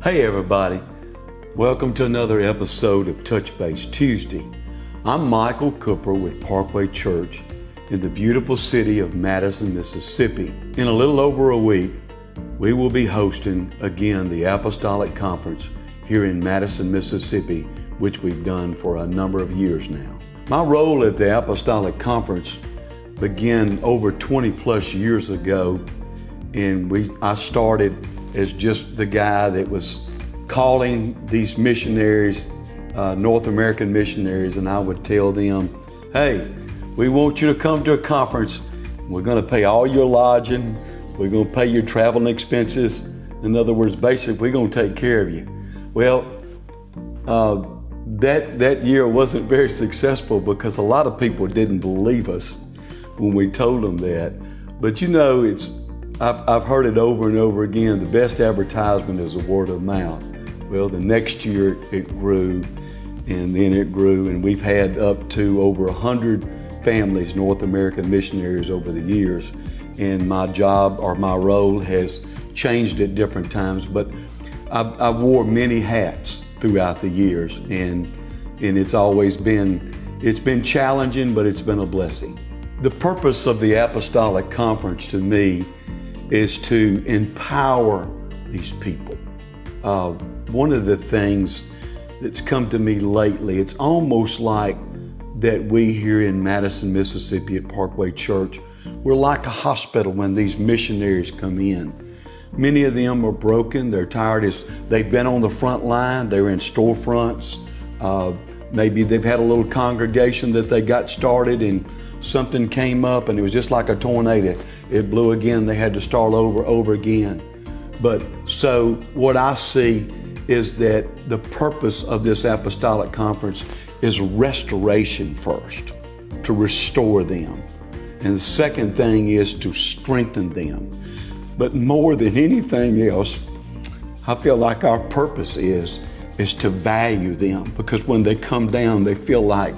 Hey everybody, welcome to another episode of Touch Base Tuesday. I'm Michael Cooper with Parkway Church in the beautiful city of Madison, Mississippi. In a little over a week, we will be hosting again the Apostolic Conference here in Madison, Mississippi, which we've done for a number of years now. My role at the Apostolic Conference began over 20 plus years ago, and I started as just the guy that was calling these missionaries, North American missionaries, and I would tell them, hey, we want you to come to a conference. We're going to pay all your lodging. We're going to pay your traveling expenses. In other words, basically, we're going to take care of you. Well, that year wasn't very successful because a lot of people didn't believe us when we told them that. But you know, I've heard it over and over again, the best advertisement is a word of mouth. Well, the next year it grew, and then it grew, and we've had up to over 100 families, North American missionaries over the years. And my job or my role has changed at different times, but I wore many hats throughout the years, and it's always been challenging, but it's been a blessing. The purpose of the Apostolic Conference to me is to empower these people. One of the things that's come to me lately, it's almost like that we here in Madison, Mississippi at Parkway Church, we're like a hospital when these missionaries come in. Many of them are broken, they're tired, they've been on the front line, they're in storefronts, maybe they've had a little congregation that they got started and something came up and it was just like a tornado. It blew again, they had to start over again. But so what I see is that the purpose of this Apostolic Conference is restoration first, to restore them. And the second thing is to strengthen them. But more than anything else, I feel like our purpose is to value them, because when they come down, they feel like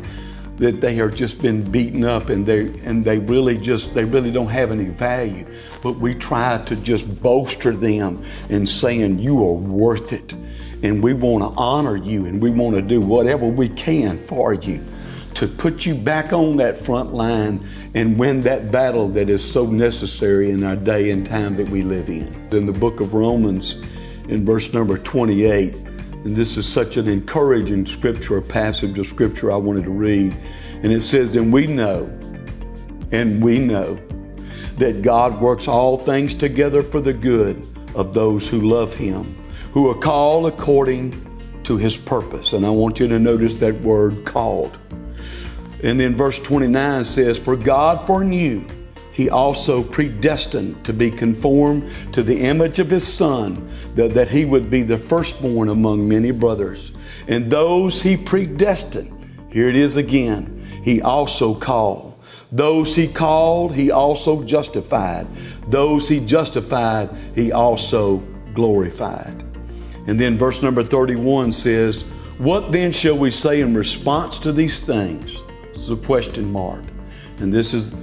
that they are just been beaten up and they really don't have any value. But we try to just bolster them and saying you are worth it, and we want to honor you, and we want to do whatever we can for you to put you back on that front line and win that battle that is so necessary in our day and time that we live in. In the book of Romans, in verse number 28, and this is such an encouraging scripture, a passage of scripture I wanted to read. And it says, and we know that God works all things together for the good of those who love Him, who are called according to His purpose. And I want you to notice that word called. And then verse 29 says, for God foreknew, He also predestined to be conformed to the image of His Son, that He would be the firstborn among many brothers. And those He predestined, here it is again, He also called. Those He called, He also justified. Those He justified, He also glorified. And then verse number 31 says, what then shall we say in response to these things? This is a question mark. And this is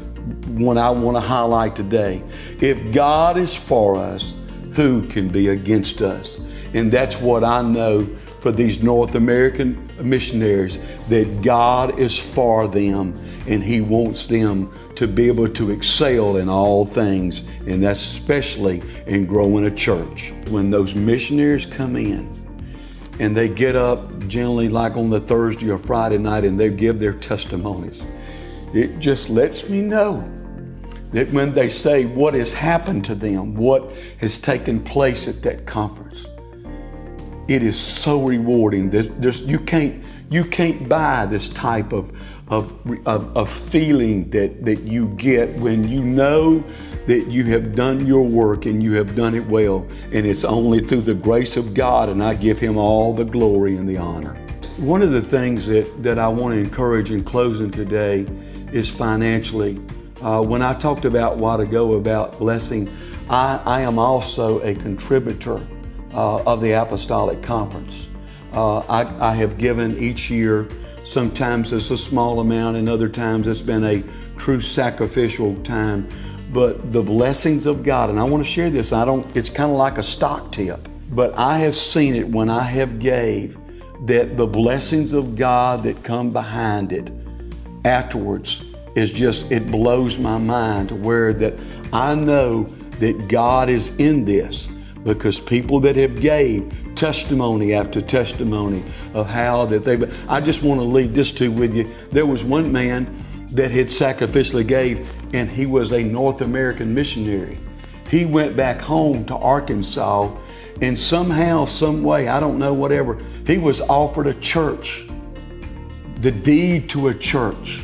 one I want to highlight today. If God is for us, who can be against us? And that's what I know for these North American missionaries, that God is for them and He wants them to be able to excel in all things, and that's especially in growing a church. When those missionaries come in and they get up generally like on the Thursday or Friday night and they give their testimonies, it just lets me know that when they say what has happened to them, what has taken place at that conference, it is so rewarding. You can't buy this type of feeling that you get when you know that you have done your work and you have done it well, and it's only through the grace of God, and I give Him all the glory and the honor. One of the things that I want to encourage in closing today is financially. When I talked about a while ago about blessing, I am also a contributor of the Apostolic Conference. I have given each year. Sometimes it's a small amount, and other times it's been a true sacrificial time. But the blessings of God, and I want to share this, it's kind of like a stock tip. but I have seen it when I have gave, that the blessings of God that come behind it afterwards is just, it blows my mind to where that I know that God is in this, because people that have gave testimony after testimony of how that I just want to leave this two with you. There was one man that had sacrificially gave, and he was a North American missionary. He went back home to Arkansas, and somehow, some way, I don't know, whatever, he was offered a church, the deed to a church,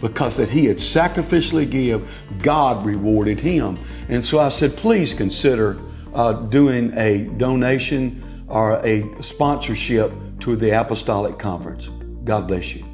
because that he had sacrificially give, God rewarded him. And so I said, please consider doing a donation or a sponsorship to the Apostolic Conference. God bless you.